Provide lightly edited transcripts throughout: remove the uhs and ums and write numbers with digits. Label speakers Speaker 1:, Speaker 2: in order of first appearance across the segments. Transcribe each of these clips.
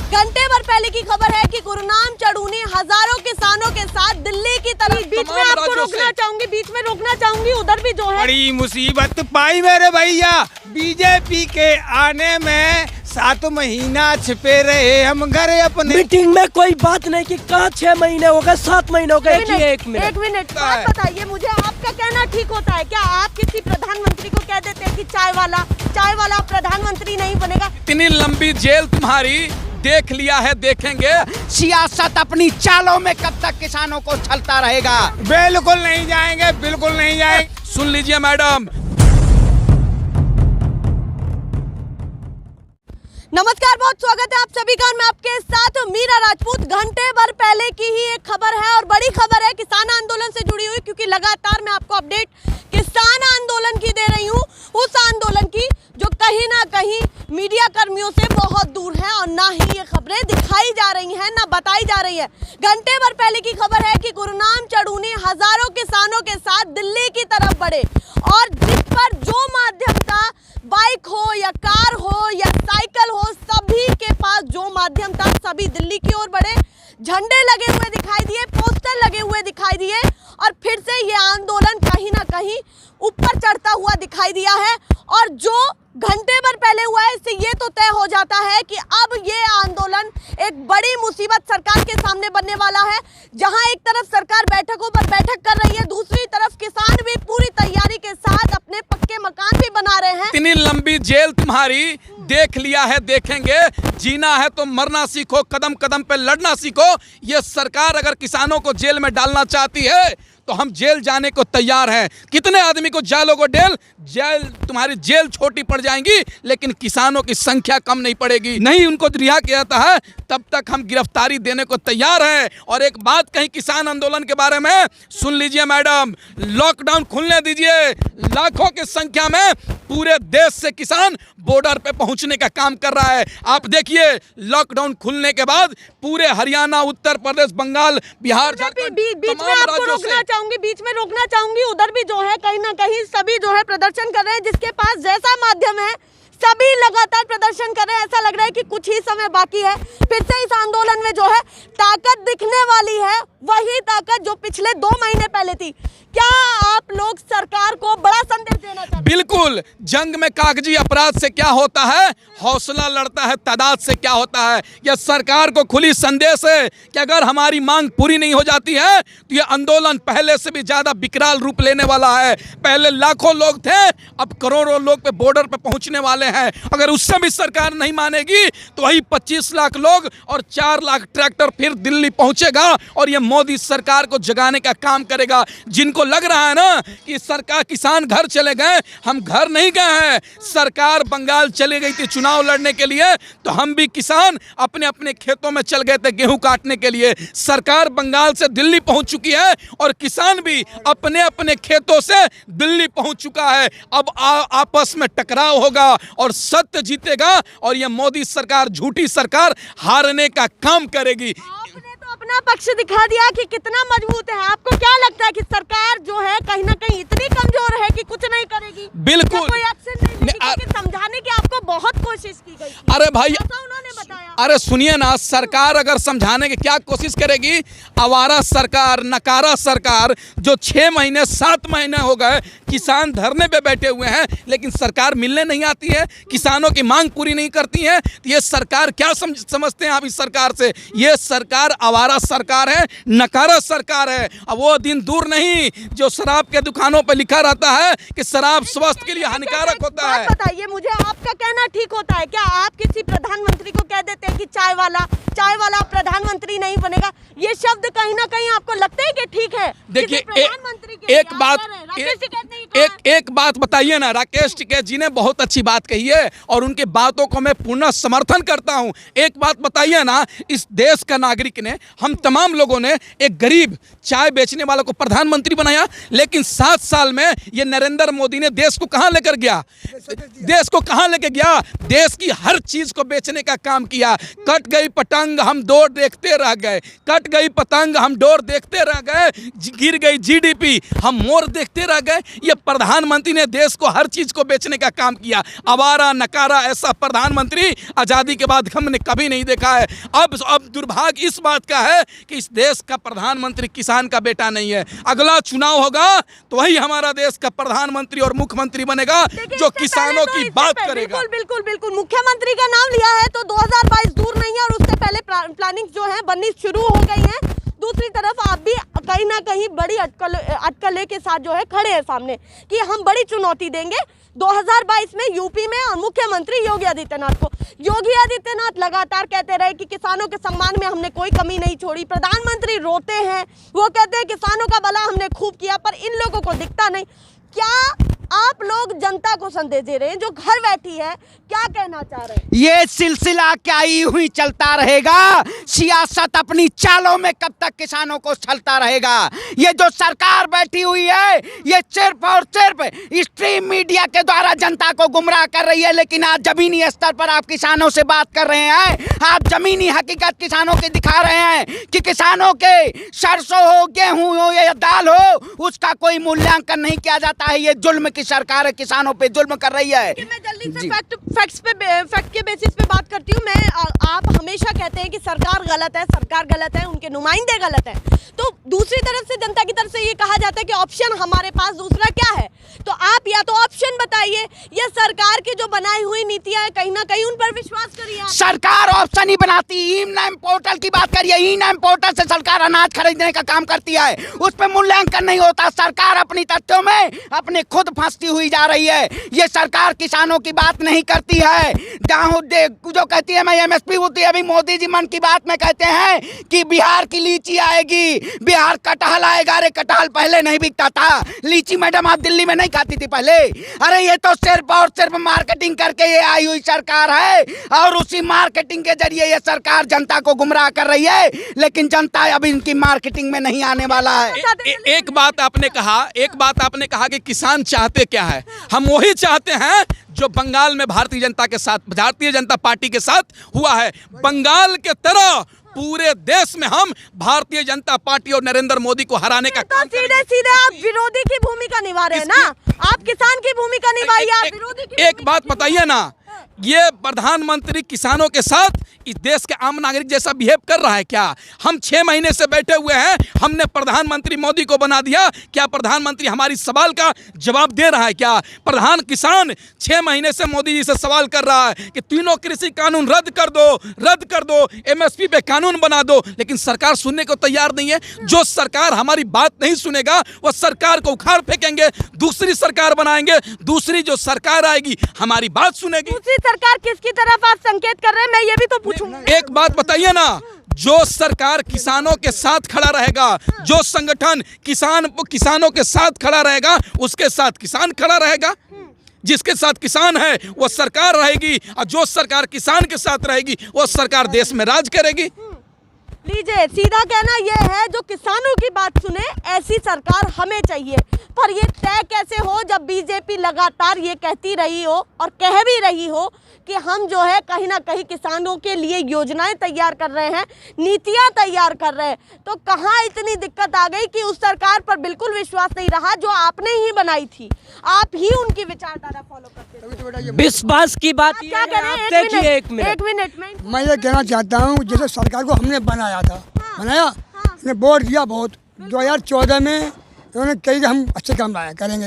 Speaker 1: घंटे भर पहले की खबर है कि गुरनाम चढ़ूनी हजारों किसानों के साथ दिल्ली की तरफ। बीच में आपको रोकना चाहूंगी, बीच में रोकना चाहूंगी। उधर भी जो है
Speaker 2: बड़ी मुसीबत पाई मेरे भैया, बीजेपी के आने में 7 महीना छिपे रहे हम घर अपने।
Speaker 3: मीटिंग में कोई बात नहीं कि कहाँ 6 महीने हो गए, 7 महीने हो गए। एक
Speaker 1: मिनट बात बताइए मुझे, आपका कहना ठीक होता है क्या? आप किसी प्रधानमंत्री को कह देते हैं कि चाय वाला प्रधानमंत्री नहीं बनेगा?
Speaker 4: इतनी लंबी जेल तुम्हारी देख लिया है, देखेंगे।
Speaker 2: सियासत अपनी चालों में कब तक किसानों को छलता रहेगा? बिल्कुल नहीं जाएंगे, बिल्कुल नहीं जाएंगे।
Speaker 4: सुन लीजिए मैडम।
Speaker 1: नमस्कार, बहुत स्वागत है आप सभी का। मैं आपके साथ मीरा राजपूत। घंटे भर पहले की ही एक खबर है और बड़ी खबर है किसान आंदोलन से जुड़ी हुई, क्योंकि लगातार मैं आपको अपडेट किसान आंदोलन की दे रही हूँ, उस आंदोलन की जो कहीं ना कहीं मीडिया कर्मियों से बहुत दूर है और ना ही ये खबरें दिखाई जा रही हैं, ना बताई जा रही है। घंटे भर पहले की खबर है कि गुरनाम चढ़ूनी हजारों किसानों के साथ दिल्ली की तरफ बढ़े और जिस पर जो माध्यम था, बाइक हो या कार हो या साइकिल हो, सभी के पास जो माध्यम था सभी दिल्ली की ओर बढ़े। झंडे लगे हुए दिखाई दिए, पोस्टर लगे हुए दिखाई दिए और फिर से ये आंदोलन कहीं ना कहीं ऊपर चढ़ता हुआ दिखाई दिया है। और जो घंटे भर पहले हुआ है, इससे ये तो तय हो जाता है कि अब ये आंदोलन एक बड़ी मुसीबत सरकार के सामने बनने वाला है। जहां एक तरफ सरकार बैठकों पर बैठक कर रही है, दूसरी तरफ किसान भी पूरी तैयारी के साथ अपने पक्के मकान भी बना रहे हैं।
Speaker 4: इतनी लंबी जेल तुम्हारी देख लिया है, देखेंगे। जीना है तो मरना सीखो, कदम कदम पे लड़ना सीखो। ये सरकार अगर किसानों को जेल में डालना चाहती है तो हम जेल जाने को तैयार हैं। कितने आदमी को डालोगे जेल, तुम्हारी जेल छोटी पड़ जाएंगी, लेकिन किसानों की संख्या कम नहीं पड़ेगी। नहीं उनको रिहा किया जाता है तब तक हम गिरफ्तारी देने को तैयार हैं। और एक बात कहीं किसान आंदोलन के बारे में सुन लीजिए मैडम, लॉकडाउन खुलने दीजिए। लाखों की संख्या में पूरे देश से किसान बॉर्डर पे पहुंचने का काम कर रहा है। आप देखिए, लॉकडाउन खुलने के बाद पूरे हरियाणा, उत्तर प्रदेश, बंगाल, बिहार, झारखंड,
Speaker 1: बीच में आपको रोकना चाहूंगी, बीच में रोकना चाहूंगी। उधर भी जो है कहीं ना कहीं सभी जो है प्रदर्शन कर रहे हैं, जिसके पास जैसा माध्यम है सभी लगातार प्रदर्शन कर रहे हैं। ऐसा लग रहा है कि कुछ ही समय बाकी है, फिर से इस आंदोलन में जो है ताकत दिखने वाली है, वही ताकत जो पिछले 2 महीने पहले थी। क्या आप लोग सरकार को बड़ा संदेश देना चाहते हैं?
Speaker 4: बिल्कुल। जंग में कागजी अपराध से क्या होता है, हौसला लड़ता है तादाद से क्या होता है। यह सरकार को खुली संदेश है कि अगर हमारी मांग पूरी नहीं हो जाती है तो यह आंदोलन पहले से भी ज्यादा विकराल रूप लेने वाला है। पहले लाखों लोग थे, अब करोड़ों लोग पे बॉर्डर पे पहुंचने वाले हैं। अगर उससे भी सरकार नहीं मानेगी तो वही 25 लाख लोग और 4 लाख ट्रैक्टर फिर दिल्ली पहुंचेगा और यह मोदी सरकार को जगाने का काम करेगा। जिनको लग रहा है ना कि सरकार, किसान घर चले गए, हम घर नहीं गए हैं। सरकार बंगाल चली गई थी चुनाव लड़ने के लिए, तो हम भी किसान अपने अपने खेतों में चल गए थे गेहूं काटने के लिए। सरकार बंगाल से दिल्ली पहुंच चुकी है और किसान भी अपने अपने खेतों से दिल्ली पहुंच चुका है। अब आपस में टकराव होगा और सत्य जीतेगा और यह मोदी सरकार, झूठी सरकार हारने का काम करेगी।
Speaker 1: अपना पक्ष दिखा दिया कि कितना मजबूत है। आपको क्या लगता है कि सरकार जो है कहीं ना कहीं इतनी कमजोर है कि कुछ नहीं करेगी?
Speaker 4: बिल्कुल।
Speaker 1: कोई एक्शन नहीं लेगी, समझाने की आपको बहुत कोशिश की गई।
Speaker 4: अरे भाई,
Speaker 1: उन्होंने बताया।
Speaker 4: अरे सुनिए ना, सरकार अगर समझाने की क्या कोशिश करेगी? आवारा सरकार, नकारा सरकार, जो 6 महीने 7 महीने हो गए किसान धरने पे बैठे हुए हैं, लेकिन सरकार मिलने नहीं आती है, किसानों की मांग पूरी नहीं करती है। तो ये सरकार क्या समझते हैं आप इस सरकार से? ये सरकार आवारा सरकार है, नकारा सरकार है। अब वो दिन दूर नहीं जो शराब के दुकानों पर लिखा रहता है कि शराब स्वास्थ्य के लिए हानिकारक होता है।
Speaker 1: बताइए मुझे, आपका कहना ठीक होता है क्या? आप किसी प्रधानमंत्री को कह देते हैं कि चाय वाला प्रधानमंत्री नहीं बनेगा? ये शब्द कहीं ना कहीं आपको लगता है कि ठीक है?
Speaker 4: देखिए, एक बात बताइए ना, राकेश टिकैत जी ने बहुत अच्छी बात कही है और उनकी बातों को मैं पूर्ण समर्थन करता हूं। एक बात बताइए ना, इस देश का नागरिक ने, हम तमाम लोगों ने एक गरीब चाय बेचने वालों को प्रधानमंत्री बनाया, लेकिन 7 साल में ये नरेंद्र मोदी ने देश को कहां लेकर गया? देश को कहां लेकर गया? देश की हर चीज को बेचने का काम काम किया। कट गई पतंग हम डोर देखते रह गए, कट गई पतंग हम डोर देखते रह गए, गिर गई जीडीपी हम मोर देखते रह गए। ये प्रधानमंत्री ने देश को हर चीज को बेचने का काम किया। आवारा नकारा ऐसा प्रधानमंत्री आजादी के बाद हमने कभी नहीं देखा है। अब दुर्भाग्य इस बात का है कि इस देश का प्रधानमंत्री किसान का बेटा नहीं है। अगला चुनाव होगा तो वही हमारा देश का प्रधानमंत्री और मुख्यमंत्री बनेगा जो किसानों की बात करेगा।
Speaker 1: बिल्कुल बिल्कुल मुख्यमंत्री का नाम लिया है तो 2022 दूर नहीं है और उससे पहले प्लानिंग जो है बननी शुरू हो गई है। दूसरी तरफ आप भी कहीं ना कहीं बड़ी अटकलें के साथ जो है खड़े हैं सामने कि हम बड़ी चुनौती देंगे 2022 में यूपी में और मुख्यमंत्री योगी आदित्यनाथ को। योगी आदित्यनाथ लगातार कहते रहे कि किसानों के सम्मान में हमने कोई कमी नहीं छोड़ी। प्रधानमंत्री रोते हैं, वो कहते हैं किसानों का भला हमने खूब किया, पर इन लोगों को दिखता नहीं। क्या आप लोग जनता को संदेश दे रहे हैं जो घर बैठी है, क्या कहना चाह रहे हैं?
Speaker 5: ये सिलसिला क्या यूं ही चलता रहेगा? सियासत अपनी चालों में कब तक किसानों को छलता रहेगा? ये जो सरकार बैठी हुई है ये सिर्फ और सिर्फ स्ट्रीम मीडिया के द्वारा जनता को गुमराह कर रही है। लेकिन आज जमीनी स्तर पर आप किसानों से बात कर रहे हैं, आप जमीनी हकीकत किसानों की दिखा रहे हैं कि किसानों के सरसों हो, गेहूं हो या दाल हो, उसका कोई मूल्यांकन नहीं किया जाता है। ये जुल्म की सरकार है, किसानों पे जुल्म कर रही है।
Speaker 1: मैं जल्दी से फैक्ट के बेसिस पे बात करती हूँ। आप हमेशा कहते हैं कि सरकार गलत है, सरकार गलत है, उनके नुमाइंदे गलत है। तो दूसरी तरफ से जनता की तरफ से ये कहा जाता है कि ऑप्शन हमारे पास दूसरा क्या है? तो आप या तो ऑप्शन बताइए या सरकार की जो बनाई हुई नीतियां है कहीं ना कहीं उन पर विश्वास करिए।
Speaker 5: सरकार ऑप्शन ही बनाती। ई-नाम पोर्टल की बात करिए, ई-नाम पोर्टल से सरकार अनाज खरीदने का काम करती है, उस पर मूल्यांकन नहीं होता। सरकार अपनी तथ्यों में अपने खुद फंसती हुई जा रही है। ये सरकार किसानों की बात नहीं करती है। जो कहती है मैं एमएसपी होती है, अभी मोदी जी मन की बात में कहते हैं कि बिहार की लीची आएगी, बिहार कटहल आएगा। अरे कटहल पहले नहीं बिकता था, लीची मैडम आप दिल्ली में नहीं खाती थी पहले? अरे ये तो सिर्फ और सिर्फ मार्केटिंग करके ये आई हुई सरकार है और उसी मार्केटिंग के जरिए ये सरकार जनता को गुमराह कर रही है। लेकिन जनता अभी इनकी मार्केटिंग में नहीं आने वाला है।
Speaker 4: एक बात आपने कहा कि किसान चाहते क्या है? हम वही चाहते हैं जो बंगाल में भारतीय जनता पार्टी के साथ हुआ है। बंगाल के तरह पूरे देश में हम भारतीय जनता पार्टी और नरेंद्र मोदी को हराने का
Speaker 1: तो सीधे आप विरोधी की भूमिका निभा रहे हैं ना? आप किसान की भूमिका निभाइए, आप विरोधी की।
Speaker 4: एक बात बताइए ना, ये प्रधानमंत्री किसानों के साथ इस देश के आम नागरिक जैसा बिहेव कर रहा है क्या? हम 6 महीने से बैठे हुए हैं, हमने प्रधानमंत्री मोदी को बना दिया। क्या प्रधानमंत्री हमारी सवाल का जवाब दे रहा है क्या? किसान 6 महीने से मोदी जी से सवाल कर रहा है कि तीनों कृषि कानून रद्द कर दो, एमएसपी पे कानून बना दो, लेकिन सरकार सुनने को तैयार नहीं है। जो सरकार हमारी बात नहीं सुनेगा वह सरकार को उखाड़ फेंकेंगे, दूसरी सरकार बनाएंगे। दूसरी जो सरकार आएगी हमारी बात सुनेगी।
Speaker 1: दूसरी सरकार किसकी तरफ आप संकेत कर रहे हैं? मैं ये भी तो पूछूंगा।
Speaker 4: एक बात बताइए ना, जो सरकार किसानों के साथ खड़ा रहेगा, जो संगठन किसानों के साथ खड़ा रहेगा, उसके साथ किसान खड़ा रहेगा। जिसके साथ किसान है वो सरकार रहेगी, और जो सरकार किसान के साथ रहेगी वो सरकार देश में राज करेगी।
Speaker 1: लीजिए, सीधा कहना यह है जो किसानों की बात सुने ऐसी सरकार हमें चाहिए। पर ये तय कैसे हो जब बीजेपी लगातार ये कहती रही हो और कह भी रही हो कि हम जो है कहीं ना कहीं किसानों के लिए योजनाएं तैयार कर रहे हैं, नीतियां तैयार कर रहे हैं। तो कहाँ इतनी दिक्कत आ गई कि उस सरकार पर बिल्कुल विश्वास नहीं रहा जो आपने ही बनाई थी, आप ही उनकी विचारधारा फॉलो करते थे।
Speaker 3: विश्वास की बात
Speaker 1: क्या करें? एक मिनट में
Speaker 6: मैं ये कहना चाहता हूँ, जैसे सरकार को हमने बनाया था, ने वोट दिया बहुत। 2014 में उन्होंने कही कि हम अच्छे काम करेंगे,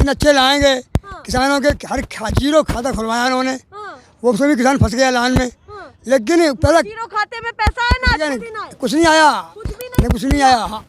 Speaker 6: अच्छे लाएंगे, किसानों के हर जीरो खाता खुलवाया उन्होंने, वो सभी किसान फंस गए लाइन में। लेकिन पहले
Speaker 1: जीरो खाते में पैसा है ना,
Speaker 6: कुछ नहीं आया, कुछ नहीं आया। हाँ,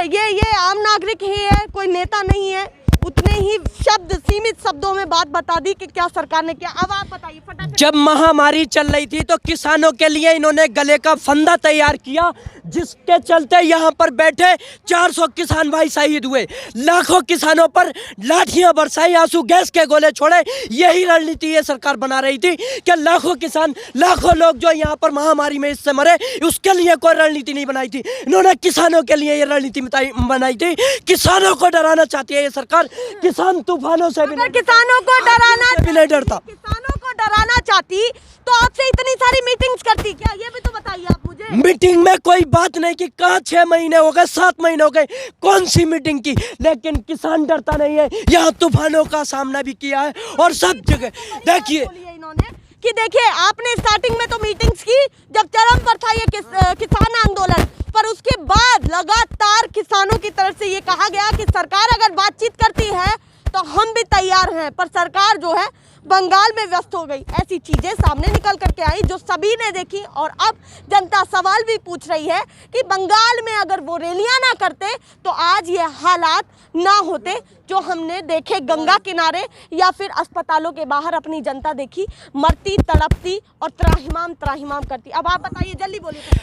Speaker 1: ये आम नागरिक ही है, कोई नेता नहीं है। उतने ही सीमित शब्दों में बात बता दी कि क्या सरकार ने किया। अब आप बताइए फटाफट।
Speaker 3: जब महामारी चल रही थी तो किसानों के लिए इन्होंने गले का फंदा तैयार किया, जिसके चलते यहाँ पर बैठे 400 किसान भाई शहीद हुए, लाखों किसानों पर लाठियां बरसाई, आंसू गैस के गोले छोड़े। यही रणनीति ये सरकार बना रही थी कि लाखों किसान, लाखों लोग जो यहाँ पर महामारी में इससे मरे, उसके लिए कोई रणनीति नहीं बनाई थी। इन्होंने किसानों के लिए ये रणनीति बनाई थी। किसानों को डराना चाहती है ये सरकार। किसान तूफानों से भी
Speaker 1: किसानों को डराना
Speaker 3: भी नहीं डरता।
Speaker 1: किसानों को डराना चाहती तो आपसे इतनी सारी मीटिंग्स करती क्या, ये भी तो बताइए आप मुझे।
Speaker 3: मीटिंग में कोई बात नहीं कि कहाँ 6 महीने हो गए, 7 महीने हो गए, कौन सी मीटिंग की, लेकिन किसान डरता नहीं है। यहाँ तूफानों का सामना भी किया है और सब जगह देखिए
Speaker 1: इन्होंने कि देखिए आपने स्टार्टिंग में तो मीटिंग्स की जब चरम पर था ये किसान आंदोलन, पर उसके बाद लगातार किसानों की तरफ से ये कहा गया कि सरकार अगर बातचीत करती है तो हम भी तैयार हैं, पर सरकार जो है बंगाल में व्यस्त हो गई। ऐसी चीजें सामने निकल करके आई जो सभी ने देखी और अब जनता सवाल भी पूछ रही है कि बंगाल में अगर वो रैलियां ना करते तो आज ये हालात ना होते जो हमने देखे गंगा किनारे या फिर अस्पतालों के बाहर अपनी जनता देखी मरती तड़पती और त्राहिमाम करती। अब आप बताइए, जल्दी बोलिए।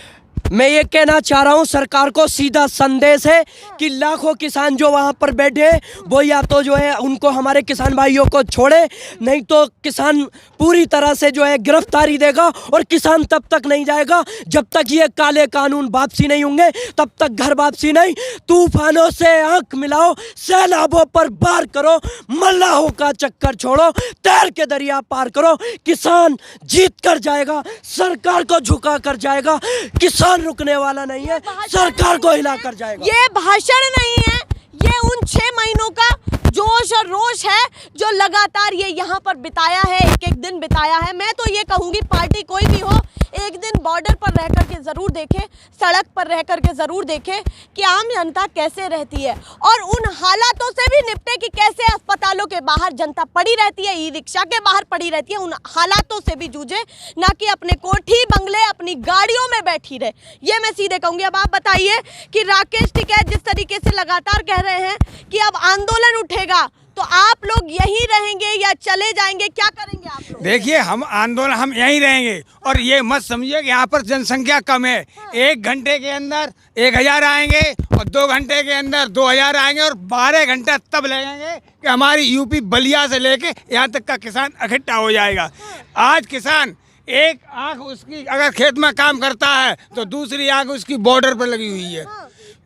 Speaker 3: मैं ये कहना चाह रहा हूँ सरकार को सीधा संदेश है कि लाखों किसान जो वहाँ पर बैठे वो या तो जो है उनको हमारे किसान भाइयों को छोड़े, नहीं तो किसान पूरी तरह से जो है गिरफ्तारी देगा और किसान तब तक नहीं जाएगा जब तक ये काले कानून वापसी नहीं होंगे, तब तक घर वापसी नहीं। तूफानों से आंख मिलाओ, सैलाबों पर बार करो, मल्लाहों का चक्कर छोड़ो, तैर के दरिया पार करो। किसान जीत कर जाएगा, सरकार को झुका कर जाएगा, किसान रुकने वाला नहीं है, सरकार को हिला कर जाएगा।
Speaker 1: ये भाषण नहीं है, ये उन 6 महीनों का जोश और रोष है जो लगातार ये यहाँ पर बिताया है, एक एक दिन बिताया है। मैं तो ये कहूँगी पार्टी कोई भी हो, एक दिन बॉर्डर पर रह करके ज़रूर देखे, सड़क पर रह करके ज़रूर देखे कि आम जनता कैसे रहती है और उन हालातों से भी निपटे कि कैसे अस्पतालों के बाहर जनता पड़ी रहती है, ई रिक्शा के बाहर पड़ी रहती है। उन हालातों से भी जूझे, ना कि अपने कोठी बंगले अपनी गाड़ियों में बैठी रहे। ये मैं सीधे कहूँगी। अब आप बताइए कि राकेश टिकैत जिस तरीके से लगातार कह रहे हैं कि अब आंदोलन उठेगा तो आप लोग यहीं रहेंगे या चले जाएंगे, क्या करेंगे आप लोग?
Speaker 2: देखिए हम आंदोलन हम यहीं रहेंगे और ये मत समझिए कि यहाँ पर जनसंख्या कम है। 1 घंटे के अंदर 1000 आएंगे और 2 घंटे के अंदर 2000 आएंगे और 12 घंटा तब लगेंगे कि हमारी यूपी बलिया से लेके यहाँ तक का किसान इकट्ठा हो जाएगा। आज किसान एक आंख उसकी अगर खेत में काम करता है तो दूसरी आंख उसकी बॉर्डर पर लगी हुई है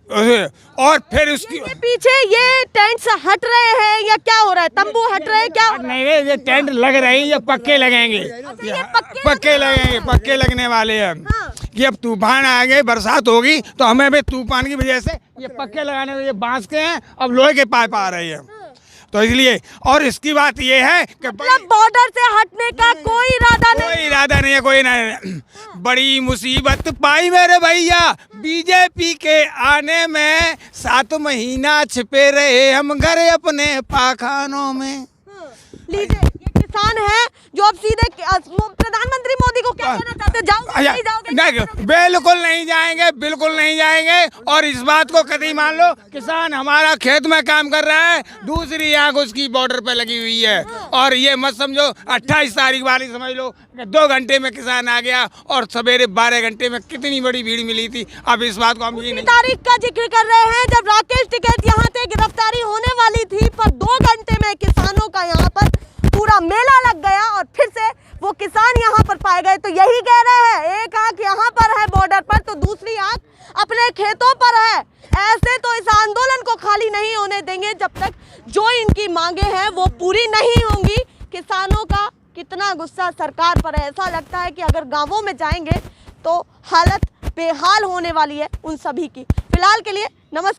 Speaker 2: और फिर उसकी
Speaker 1: पीछे ये टेंट से हट रहे हैं या क्या हो रहा है? तंबू हट रहे हैं क्या?
Speaker 2: नहीं ये टेंट लग रहे हैं, ये पक्के लगेंगे, पक्के लगेंगे, पक्के लगने वाले हैं। कि अब तूफान आ गए, बरसात होगी तो हमें भी तूफान की वजह से ये पक्के लगाने ये बांस के हैं, अब लोहे के पाइप आ रहे हैं। तो इसलिए और इसकी बात ये है कि
Speaker 1: मतलब बॉर्डर से हटने का कोई इरादा नहीं,
Speaker 2: कोई इरादा नहीं है, कोई नहीं। बड़ी मुसीबत पाई मेरे भैया बीजेपी के आने में, 7 महीना छिपे रहे हम घर अपने पाखानों में।
Speaker 1: लीजिए ये किसान है जो अब सीधे प्रधानमंत्री मोदी को क्या कहना चाहते हैं? जाओगे नहीं जाओगे?
Speaker 2: नहीं, बिल्कुल नहीं जाएंगे, बिल्कुल नहीं जाएंगे। और इस बात को कभी मान लो किसान हमारा खेत में काम कर रहा है, दूसरी आंख उसकी बॉर्डर पे लगी हुई है। और ये मत समझो 28 तारीख वाली समझ लो 2 घंटे में किसान आ गया और सवेरे 12 घंटे में कितनी बड़ी भीड़ मिली थी। अब इस बात को हम ये नहीं
Speaker 1: तारीख का जिक्र कर रहे हैं जब राकेश टिकैत यहाँ से गिरफ्तारी होने वाली थी, पर 2 घंटे में किसानों का यहाँ पर पूरा मेला लग गया और फिर से वो किसान यहाँ पर पाए गए। तो यही कह रहे हैं, एक आंख यहाँ पर है बॉर्डर पर तो दूसरी आंख अपने खेतों पर है। ऐसे तो इस आंदोलन को खाली नहीं होने देंगे जब तक जो इनकी मांगे हैं वो पूरी नहीं होंगी। किसानों का कितना गुस्सा सरकार पर है, ऐसा लगता है कि अगर गांवों में जाएंगे तो हालत बेहाल होने वाली है उन सभी की। फिलहाल के लिए नमस्कार।